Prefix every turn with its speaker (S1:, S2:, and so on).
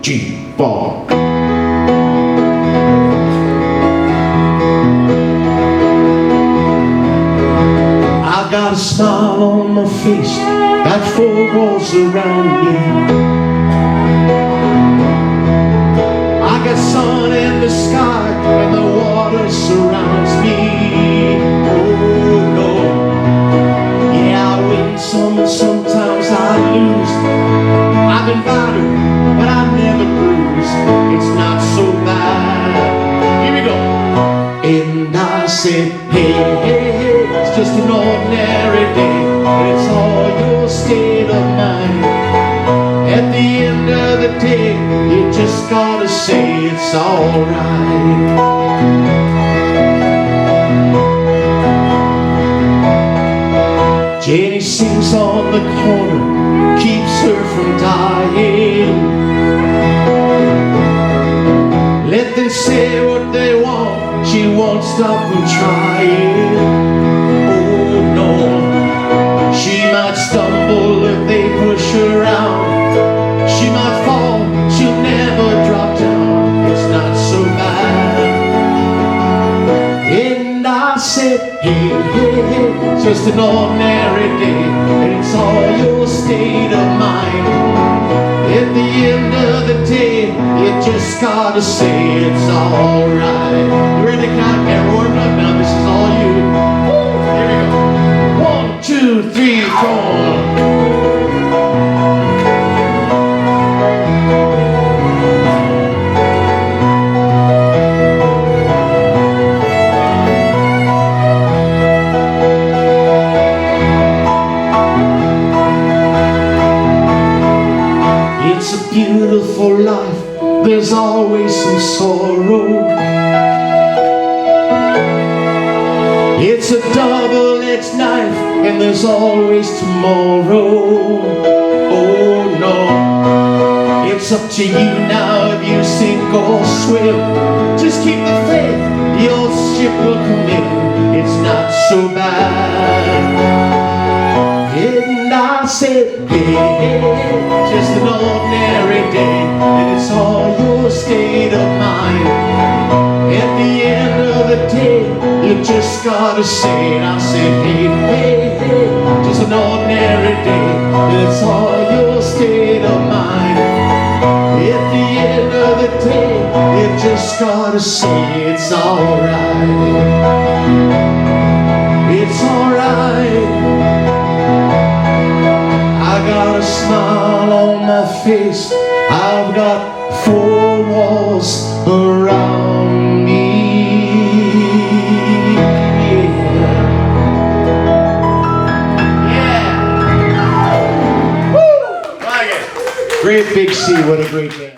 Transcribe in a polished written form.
S1: G-Funk. I got a smile on my face, got four walls around me. I got sun in the sky and the water surrounds me. Oh no, yeah, I win some and sometimes I lose. I've been battered, but I never bruise. It's not so bad. Here we go. And I said, hey, hey, hey, it's just an ordinary day, but it's all your state of mind. At the end of the day, you just gotta say it's alright. Jenny sings on the corner, keeps her from dying. Let them say what they want, she won't stop them trying. Oh no, she might stumble if they push her around. She might fall, she'll never drop down. It's not so bad. And I said, hey, hey, hey, it's just an ordinary day, and it's all your state of mind. At the end of the day, you just gotta say it's alright. You ready to count? Get warmed up now, this is all you. Here we go. 1, 2, 3, 4. It's a beautiful life, there's always some sorrow. It's a double-edged knife, and there's always tomorrow. Oh no, it's up to you now if you sink or swim. Just keep the faith, your ship will come in. It's not so bad. And I said, hey, hey, just an ordinary day, and it's all your state of mind. At the end of the day, you just gotta say it. I said, hey, hey, hey, just an ordinary day, and it's all your state of mind. At the end of the day, you just gotta say it's alright. It's alright. I got a smile on my face, I've got four walls around me. Yeah. Woo! Like it. Great Big Sea, what a great day.